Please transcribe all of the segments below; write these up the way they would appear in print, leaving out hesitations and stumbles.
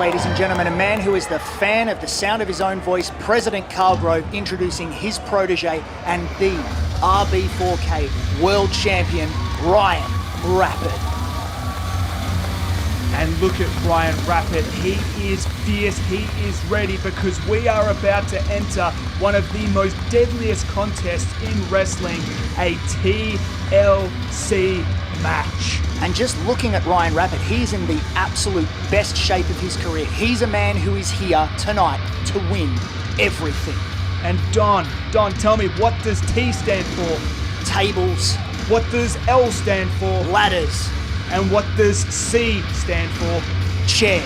ladies and gentlemen, a man who is the fan of the sound of his own voice, President Kage, introducing his protege and the RB4K world champion, Ryan Rapid. And look at Ryan Rapid, he is fierce, he is ready, because we are about to enter one of the most deadliest contests in wrestling, a TLC match. And just looking at Ryan Rapid, he's in the absolute best shape of his career. He's a man who is here tonight to win everything. And Don, tell me, what does T stand for? Tables. What does L stand for? Ladders. And what does C stand for? Chairs.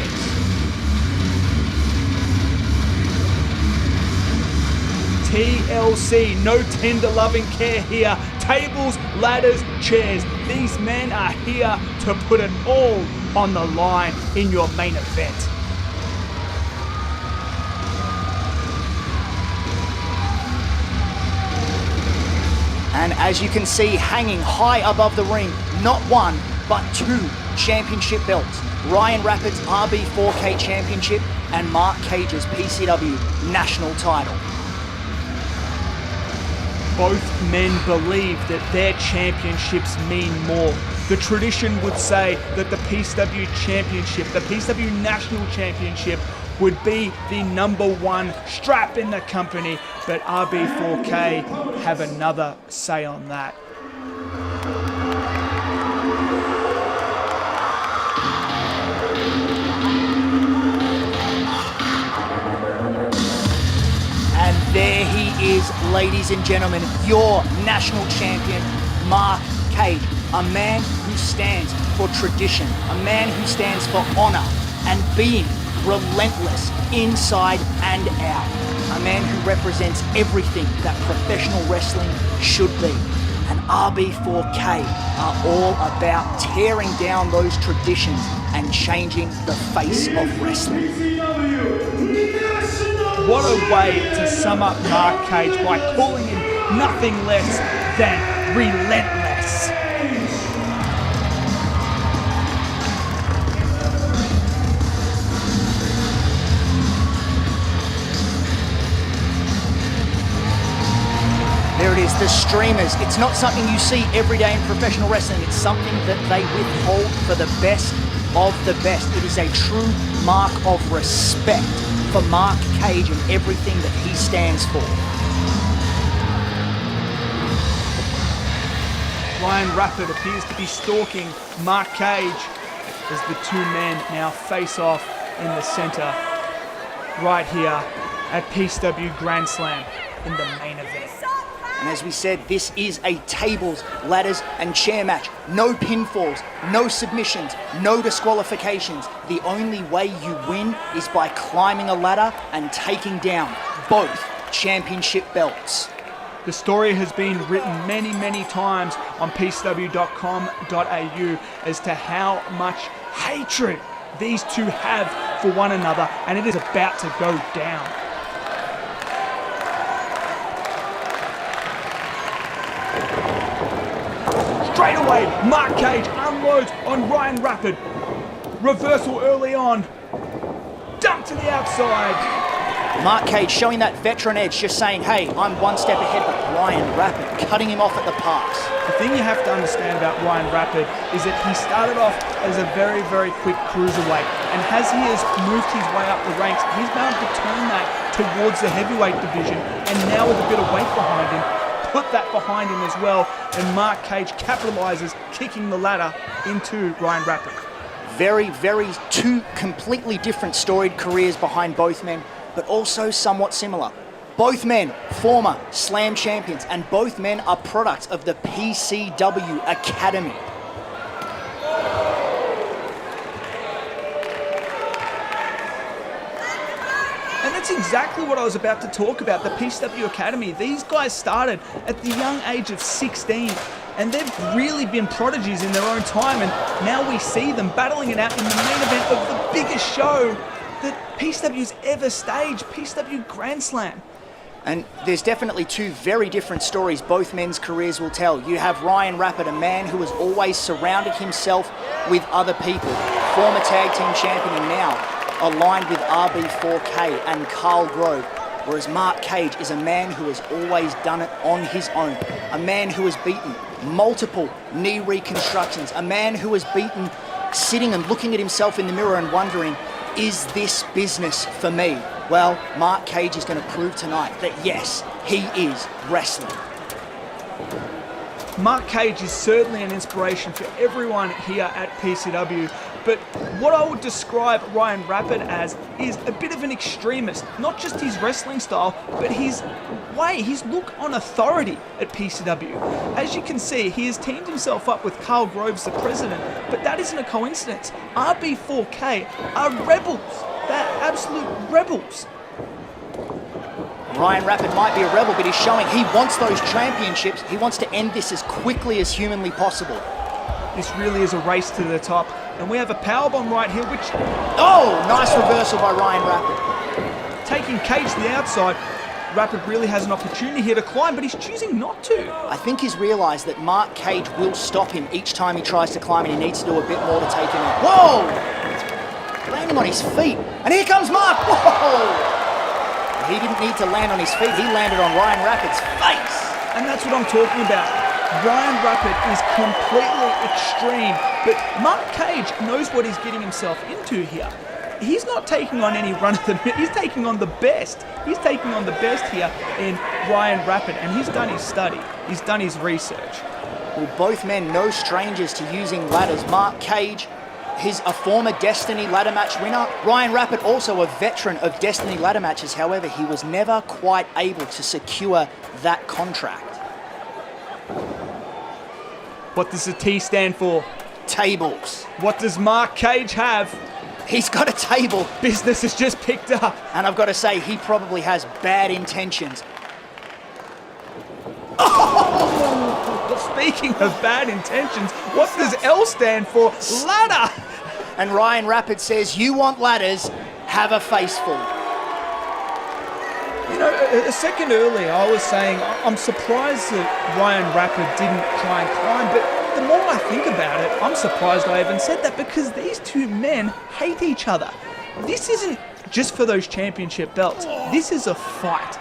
TLC, no tender loving care here. Tables, ladders, chairs. These men are here to put it all on the line in your main event. And as you can see, hanging high above the ring, not one, but two championship belts. Ryan Rapid's RB4K championship and Mark Kage's PCW national title. Both men believe that their championships mean more. The tradition would say that the PCW championship, the PCW national championship, would be the #1 strap in the company, but RB4K have another say on that. And there he is, ladies and gentlemen, your national champion, Mark Kage, a man who stands for tradition, a man who stands for honor and being relentless inside and out, a man who represents everything that professional wrestling should be. And RB4K are all about tearing down those traditions and changing the face of wrestling. What a way to sum up Mark Kage by calling him nothing less than relentless. There it is, the streamers. It's not something you see every day in professional wrestling. It's something that they withhold for the best of the best. It is a true mark of respect for Mark Kage and everything that he stands for. Ryan Rapid appears to be stalking Mark Kage as the two men now face off in the center right here at PCW Grandslam in the main event. And as we said, this is a tables, ladders, and chair match. No pinfalls, no submissions, no disqualifications. The only way you win is by climbing a ladder and taking down both championship belts. The story has been written many times on PCW.com.au as to how much hatred these two have for one another, and it is about to go down. Straight away, Mark Kage unloads on Ryan Rapid. Reversal early on. Dump to the outside. Mark Kage showing that veteran edge, just saying, hey, I'm one step ahead, but Ryan Rapid cutting him off at the pass. The thing you have to understand about Ryan Rapid is that he started off as a very quick cruiserweight, and as he has moved his way up the ranks, he's been able to turn that towards the heavyweight division, and now with a bit of weight behind him, put that behind him as well, and Mark Kage capitalizes, kicking the ladder into Ryan Rapid. Very two completely different storied careers behind both men, but also somewhat similar. Both men former Slam champions, and both men are products of the PCW Academy. And that's exactly what I was about to talk about, the PCW Academy. These guys started at the young age of 16, and they've really been prodigies in their own time, and now we see them battling it out in the main event of the biggest show that PCW's ever staged, PCW Grandslam. And there's definitely two very different stories both men's careers will tell. You have Ryan Rapid, a man who has always surrounded himself with other people, former tag team champion and now aligned with RB4K and Carl Grove, whereas Mark Kage is a man who has always done it on his own, a man who has beaten multiple knee reconstructions, a man who has beaten sitting and looking at himself in the mirror and wondering, is this business for me? Well, Mark Kage is going to prove tonight that yes, he is wrestling. Mark Kage is certainly an inspiration for everyone here at PCW, but what I would describe Ryan Rapid as is a bit of an extremist. Not just his wrestling style, but his way, his look on authority at PCW. As you can see, he has teamed himself up with Carl Groves, the president, but that isn't a coincidence. RB4K are rebels. They're absolute rebels. Ryan Rapid might be a rebel, but he's showing he wants those championships. He wants to end this as quickly as humanly possible. This really is a race to the top. And we have a powerbomb right here, which... Oh, nice reversal by Ryan Rapid. Taking Kage to the outside, Rapid really has an opportunity here to climb, but he's choosing not to. I think he's realised that Mark Kage will stop him each time he tries to climb, and he needs to do a bit more to take him out. Whoa! Landing on his feet. And here comes Mark. Whoa! He didn't need to land on his feet. He landed on Ryan Rapid's face. And that's what I'm talking about. Ryan Rapid is completely extreme, but Mark Kage knows what he's getting himself into here. He's not taking on any run of the mill. He's taking on the best. He's taking on the best here in Ryan Rapid, and he's done his study. He's done his research. Well, both men no strangers to using ladders. Mark Kage, he's a former Destiny ladder match winner. Ryan Rapid, also a veteran of Destiny ladder matches. However, he was never quite able to secure that contract. What does the T stand for? Tables. What does Mark Kage have? He's got a table. Business has just picked up. And I've got to say, he probably has bad intentions. Oh! Speaking of bad intentions, what does L stand for? Ladder! And Ryan Rapid says, you want ladders, have a face full. You know, a second earlier I was saying I'm surprised that Ryan Rapid didn't try and climb, but the more I think about it, I'm surprised I even said that, because these two men hate each other. This isn't just for those championship belts. This is a fight.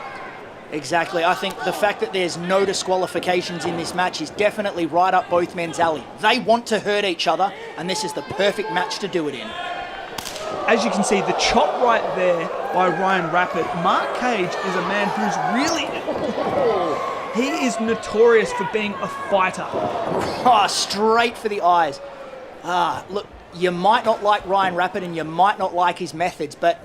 Exactly. I think the fact that there's no disqualifications in this match is definitely right up both men's alley. They want to hurt each other, and this is the perfect match to do it in. As you can see, the chop right there by Ryan Rapid. Mark Kage is a man who's really... he is notorious for being a fighter. Oh, straight for the eyes. Look, you might not like Ryan Rapid and you might not like his methods, but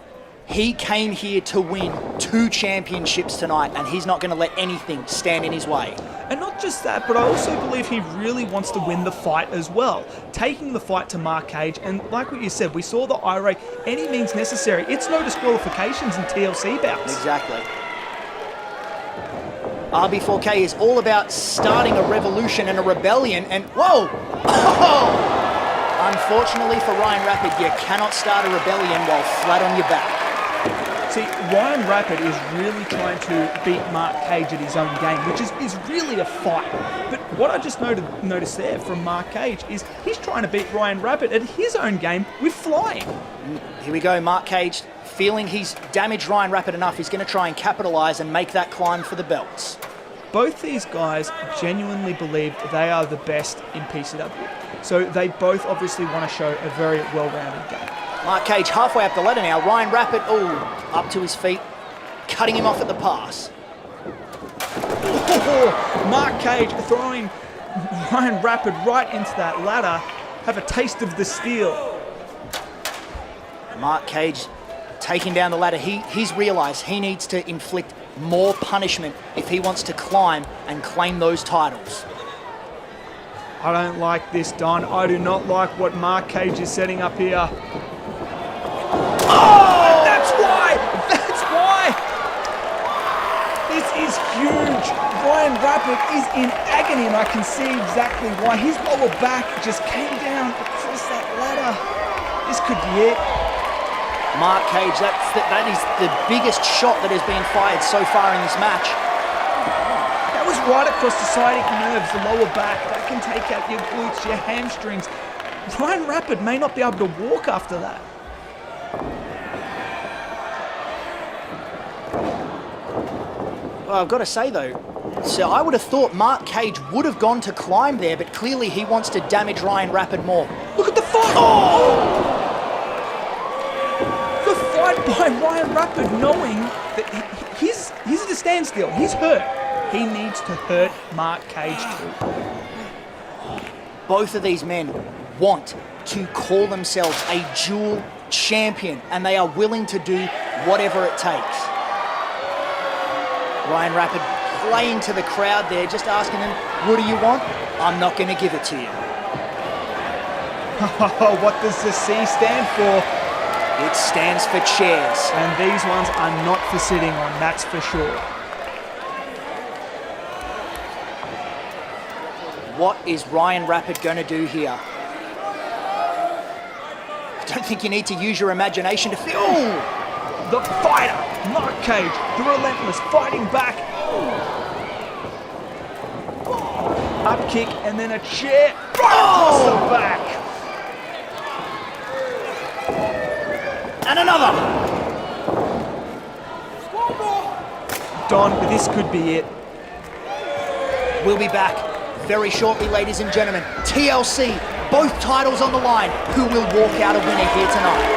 he came here to win 2 championships tonight, and he's not going to let anything stand in his way. And not just that, but I also believe he really wants to win the fight as well. Taking the fight to Mark Kage, and like what you said, we saw the eye rake, any means necessary. It's no disqualifications in TLC bouts. Exactly. RB4K is all about starting a revolution and a rebellion, and whoa! Oh! Unfortunately for Ryan Rapid, you cannot start a rebellion while flat on your back. See, Ryan Rapid is really trying to beat Mark Kage at his own game, which is really a fight. But what I just noticed there from Mark Kage is he's trying to beat Ryan Rapid at his own game with flying. Here we go, Mark Kage, feeling he's damaged Ryan Rapid enough, he's going to try and capitalise and make that climb for the belts. Both these guys genuinely believe they are the best in PCW. So they both obviously want to show a very well-rounded game. Mark Kage halfway up the ladder now. Ryan Rapid, up to his feet, cutting him off at the pass. Mark Kage throwing Ryan Rapid right into that ladder. Have a taste of the steel. Mark Kage taking down the ladder. He's realised he needs to inflict more punishment if he wants to climb and claim those titles. I don't like this, Don. I do not like what Mark Kage is setting up here. Oh, that's why! That's why! This is huge. Ryan Rapid is in agony, and I can see exactly why. His lower back just came down across that ladder. This could be it. Mark Kage, that is the biggest shot that has been fired so far in this match. That was right across the sciatic nerves, the lower back. That can take out your glutes, your hamstrings. Ryan Rapid may not be able to walk after that. Well, I've got to say though, so I would have thought Mark Kage would have gone to climb there, but clearly he wants to damage Ryan Rapid more. Look at the fight! Oh! The fight by Ryan Rapid, knowing that he's at a standstill. He's hurt. He needs to hurt Mark Kage too. Both of these men want to call themselves a dual champion, and they are willing to do whatever it takes. Ryan Rapid playing to the crowd there, just asking them, what do you want? I'm not going to give it to you. What does the C stand for? It stands for chairs. And these ones are not for sitting on, that's for sure. What is Ryan Rapid going to do here? I don't think you need to use your imagination to feel. Oh! The fighter, Mark Kage, the relentless, fighting back. Up kick and then a chair right across the back. And another. Don, this could be it. We'll be back very shortly, ladies and gentlemen. TLC, both titles on the line. Who will walk out a winner here tonight?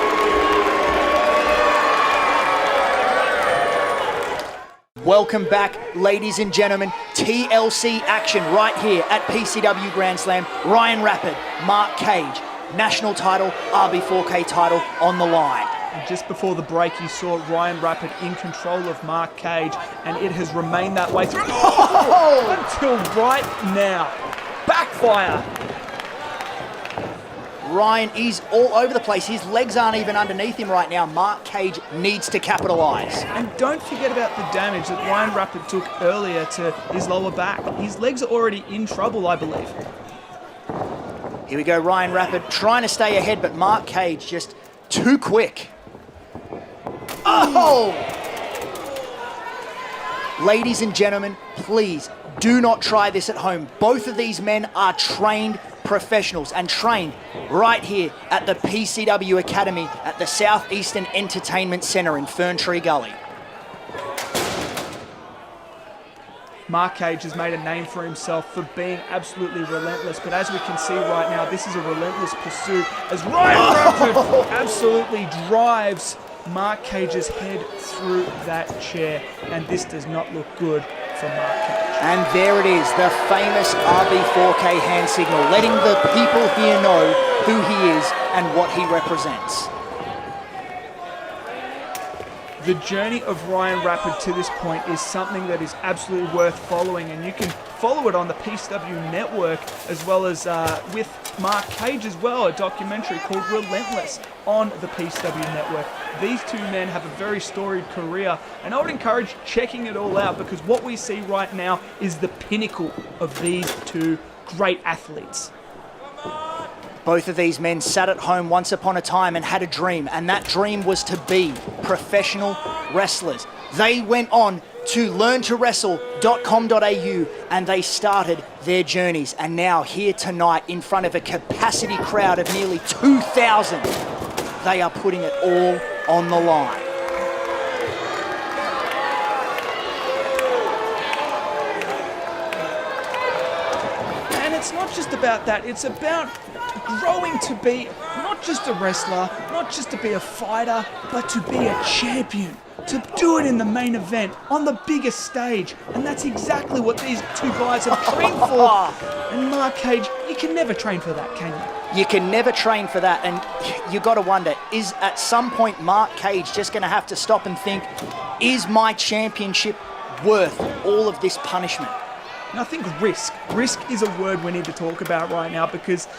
Welcome back, ladies and gentlemen. TLC action right here at PCW Grandslam. Ryan Rapid, Mark Kage, national title, RB4K title on the line. And just before the break, you saw Ryan Rapid in control of Mark Kage, and it has remained that way through until right now. Backfire. Ryan is all over the place. His legs aren't even underneath him right now. Mark Kage needs to capitalise. And don't forget about the damage that Ryan Rapid took earlier to his lower back. His legs are already in trouble, I believe. Here we go, Ryan Rapid trying to stay ahead, but Mark Kage just too quick. Oh! Ladies and gentlemen, please do not try this at home. Both of these men are trained professionals and trained right here at the PCW Academy at the Southeastern Entertainment Centre in Ferntree Gully. Mark Kage has made a name for himself for being absolutely relentless, but as we can see right now, this is a relentless pursuit as Ryan Rapid absolutely drives Mark Cage's head through that chair, and this does not look good for Mark Kage. And there it is, the famous RB4K hand signal, letting the people here know who he is and what he represents. The journey of Ryan Rapid to this point is something that is absolutely worth following, and you can follow it on the PCW network as well as with Mark Kage as well, a documentary called Relentless on the PCW network. These two men have a very storied career, and I would encourage checking it all out because what we see right now is the pinnacle of these two great athletes. Both of these men sat at home once upon a time and had a dream, and that dream was to be professional wrestlers. They went on to learntowrestle.com.au and they started their journeys, and now here tonight in front of a capacity crowd of nearly 2,000, they are putting it all on the line. And it's not just about that, it's about growing to be not just a wrestler, not just to be a fighter, but to be a champion. To do it in the main event, on the biggest stage. And that's exactly what these two guys have trained for. And Mark Kage, you can never train for that, can you? You can never train for that, and you got to wonder, is at some point Mark Kage just going to have to stop and think, is my championship worth all of this punishment? And I think risk. Risk is a word we need to talk about right now because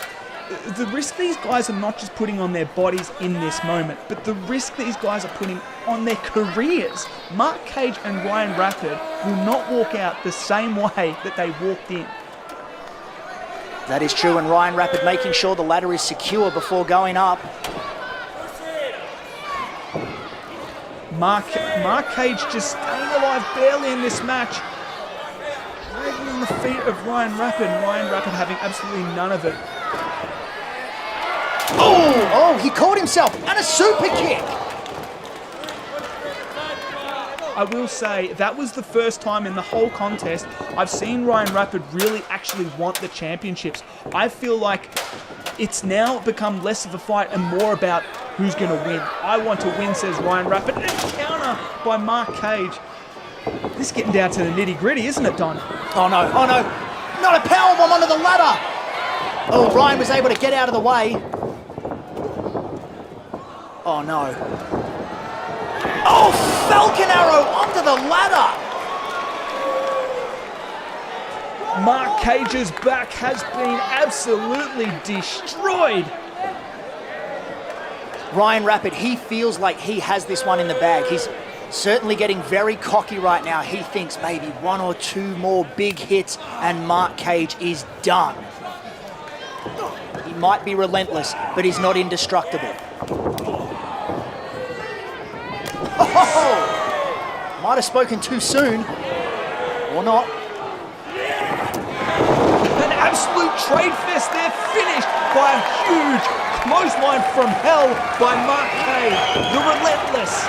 the risk these guys are not just putting on their bodies in this moment, but the risk these guys are putting on their careers. Mark Kage and Ryan Rapid will not walk out the same way that they walked in. That is true, and Ryan Rapid making sure the ladder is secure before going up. Mark Kage just staying alive barely in this match. Dragging on the feet of Ryan Rapid, and Ryan Rapid having absolutely none of it. Oh, he caught himself, and a super kick. I will say that was the first time in the whole contest I've seen Ryan Rapid really actually want the championships. I feel like it's now become less of a fight and more about who's going to win. I want to win, says Ryan Rapid, and counter by Mark Kage. This is getting down to the nitty-gritty, isn't it, Don? Oh no, oh no. Not a powerbomb onto the ladder. Oh, Ryan was able to get out of the way. Oh no. Oh, Falcon Arrow onto the ladder. Mark Kage's back has been absolutely destroyed. Ryan Rapid, he feels like he has this one in the bag. He's certainly getting very cocky right now. He thinks maybe one or two more big hits and Mark Kage is done. He might be relentless, but he's not indestructible. Oh! Might have spoken too soon. Or not. An absolute trade fest there, finished by a huge clothesline from hell by Mark Kage, the relentless.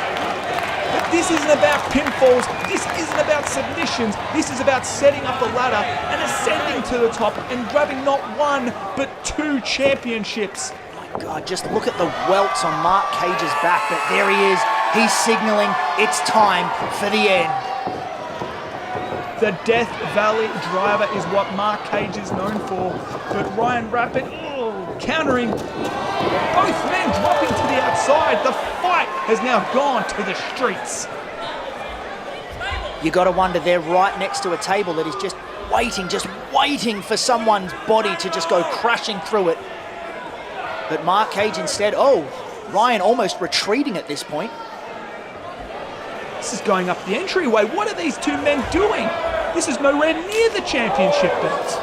But this isn't about pinfalls, this isn't about submissions, this is about setting up the ladder and ascending to the top and grabbing not one, but 2 championships. My God, just look at the welts on Mark Kage's back, but there he is. He's signaling it's time for the end. The Death Valley driver is what Mark Kage is known for, but Ryan Rapid, countering, both men dropping to the outside. The fight has now gone to the streets. You got to wonder, they're right next to a table that is just waiting for someone's body to just go crashing through it. But Mark Kage instead, Ryan almost retreating at this point. This is going up the entryway. What are these 2 men doing? This is nowhere near the championship belt.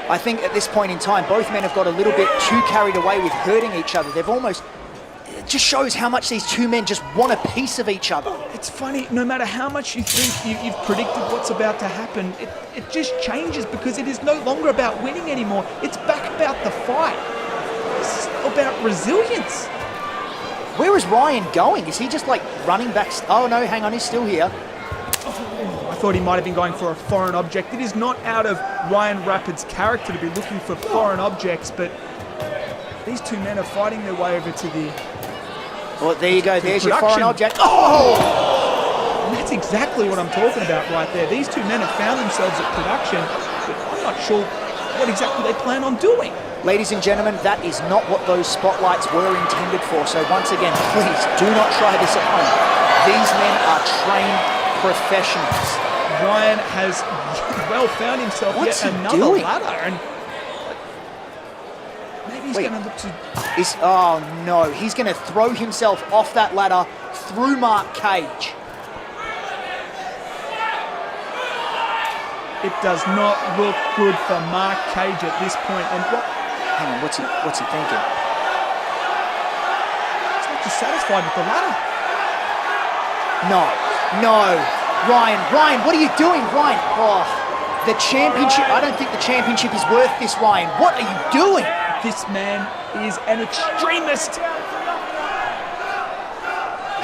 I think at this point in time, both men have got a little bit too carried away with hurting each other. It just shows how much these 2 men just want a piece of each other. It's funny, no matter how much you think you've predicted what's about to happen, it just changes because it is no longer about winning anymore. It's back about the fight. This is about resilience. Where is Ryan going? Is he just like running back? Oh no, hang on, he's still here. I thought he might have been going for a foreign object. It is not out of Ryan Rapid's character to be looking for foreign objects, but these 2 men are fighting their way over to the... Well, there you go. There's your production. foreign object. Oh! And that's exactly what I'm talking about right there. These 2 men have found themselves at production, but I'm not sure what exactly they plan on doing. Ladies and gentlemen, that is not what those spotlights were intended for. So once again, please do not try this at home. These men are trained professionals. Ryan has found himself What's yet he another doing? ladder, and maybe he's going to look to... Oh no, he's going to throw himself off that ladder through Mark Kage. It does not look good for Mark Kage at this point. And hang on, what's he thinking? He's not just satisfied with the ladder. No. Ryan, what are you doing, Ryan? Oh, the championship. I don't think the championship is worth this, Ryan. What are you doing? This man is an extremist.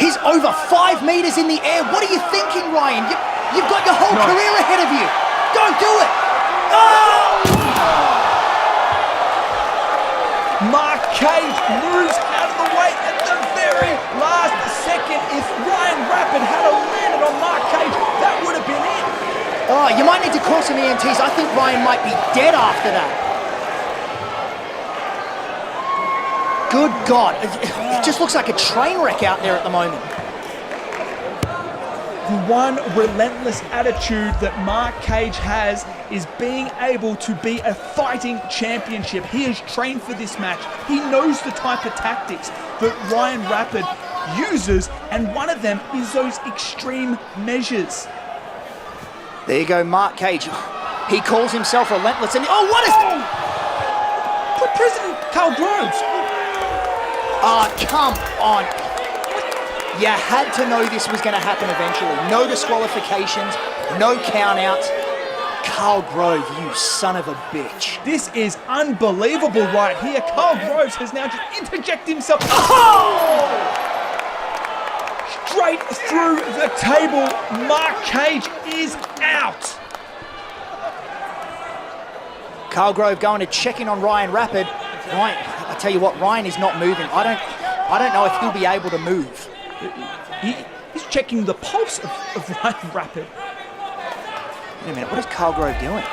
He's over 5 meters in the air. What are you thinking, Ryan? You've got your whole career ahead of you. Don't do it. Oh! Mark Kage moves out of the way at the very last second. If Ryan Rapid had landed on Mark Kage, that would have been it. Oh, you might need to call some EMTs. I think Ryan might be dead after that. Good God. It just looks like a train wreck out there at the moment. The one relentless attitude that Mark Kage has is being able to be a fighting championship. He has trained for this match. He knows the type of tactics that Ryan Rapid uses, and one of them is those extreme measures. There you go, Mark Kage. He calls himself relentless, and what is... President Carl Groves. Oh, come on. You had to know this was going to happen eventually. No disqualifications, no countouts. Carl Grove, you son of a bitch. This is unbelievable right here. Carl Groves has now just interjected himself straight through the table. Mark Kage is out. Carl Grove going to check in on Ryan Rapid. Ryan, I tell you what, Ryan is not moving. I don't know if he'll be able to move. He's checking the pulse of Ryan Rapid. Wait a minute, what is Carl Grove doing?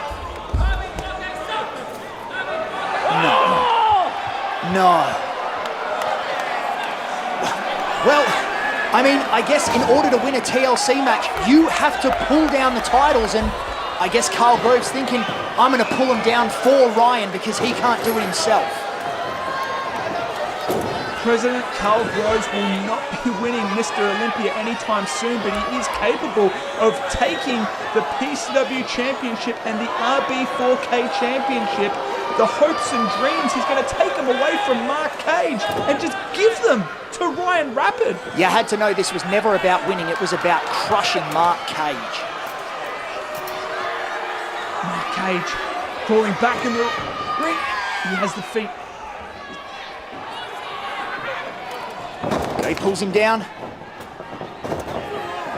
No. Well, I mean, I guess in order to win a TLC match, you have to pull down the titles, and I guess Carl Grove's thinking, I'm going to pull him down for Ryan because he can't do it himself. President Carl Groves will not be winning Mr. Olympia anytime soon, but he is capable of taking the PCW Championship and the RB4K Championship, the hopes and dreams. He's going to take them away from Mark Kage and just give them to Ryan Rapid. You had to know this was never about winning, it was about crushing Mark Kage. Mark Kage crawling back in the ring. He has the feet. He pulls him down.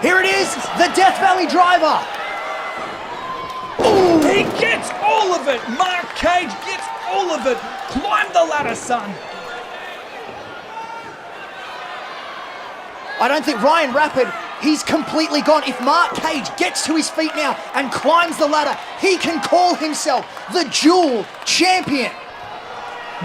Here it is, the Death Valley Driver. Ooh, he gets all of it. Mark Kage gets all of it. Climb the ladder, son. I don't think Ryan Rapid, he's completely gone. If Mark Kage gets to his feet now and climbs the ladder, he can call himself the dual champion.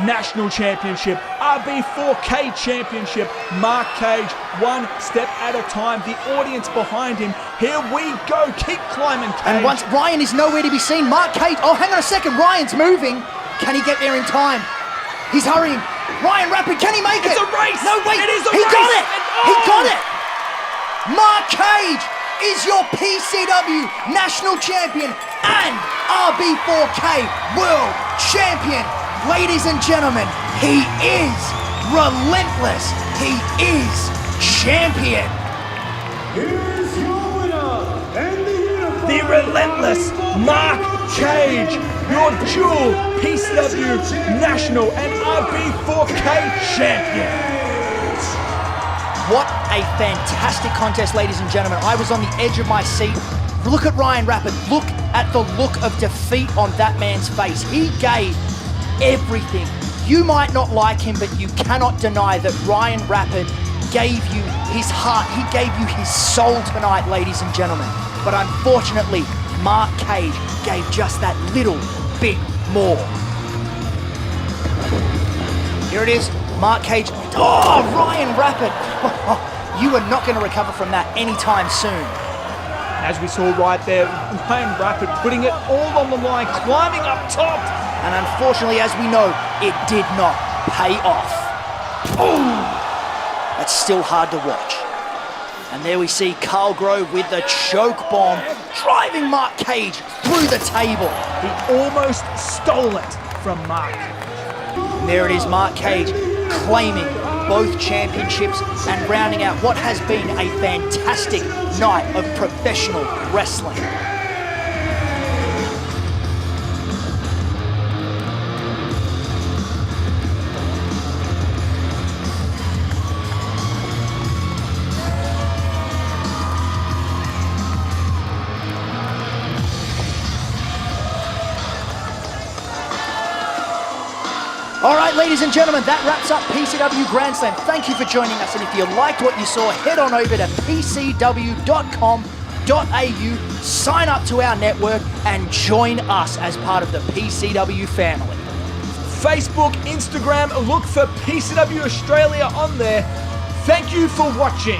National Championship, RB4K Championship, Mark Kage, one step at a time, the audience behind him. Here we go, keep climbing, Kage. And once Ryan is nowhere to be seen, Mark Kage, oh, hang on a second, Ryan's moving. Can he get there in time? He's hurrying. Ryan Rapid, can he make it? It's a race! No, wait, it is a he race! got it! And, He got it! Mark Kage is your PCW National Champion and RB4K World Champion. Ladies and gentlemen, he is relentless. He is champion. Here's your winner, and the relentless Mark Kage, your dual PCW National and RB4K champion. What a fantastic contest, ladies and gentlemen. I was on the edge of my seat. Look at Ryan Rapid. Look at the look of defeat on that man's face. He gave everything. You might not like him, but you cannot deny that Ryan Rapid gave you his heart. He gave you his soul tonight, ladies and gentlemen. But unfortunately, Mark Kage gave just that little bit more. Here it is, Mark Kage. Oh, Ryan Rapid. You are not going to recover from that anytime soon. As we saw right there, Ryan Rapid putting it all on the line, climbing up top. And unfortunately, as we know, it did not pay off. Oh, that's still hard to watch. And there we see Carl Grove with the choke bomb, driving Mark Kage through the table. He almost stole it from Mark. And there it is, Mark Kage claiming both championships and rounding out what has been a fantastic night of professional wrestling. All right, ladies and gentlemen, that wraps up PCW Grandslam. Thank you for joining us, and if you liked what you saw, head on over to pcw.com.au, sign up to our network, and join us as part of the PCW family. Facebook, Instagram, look for PCW Australia on there. Thank you for watching.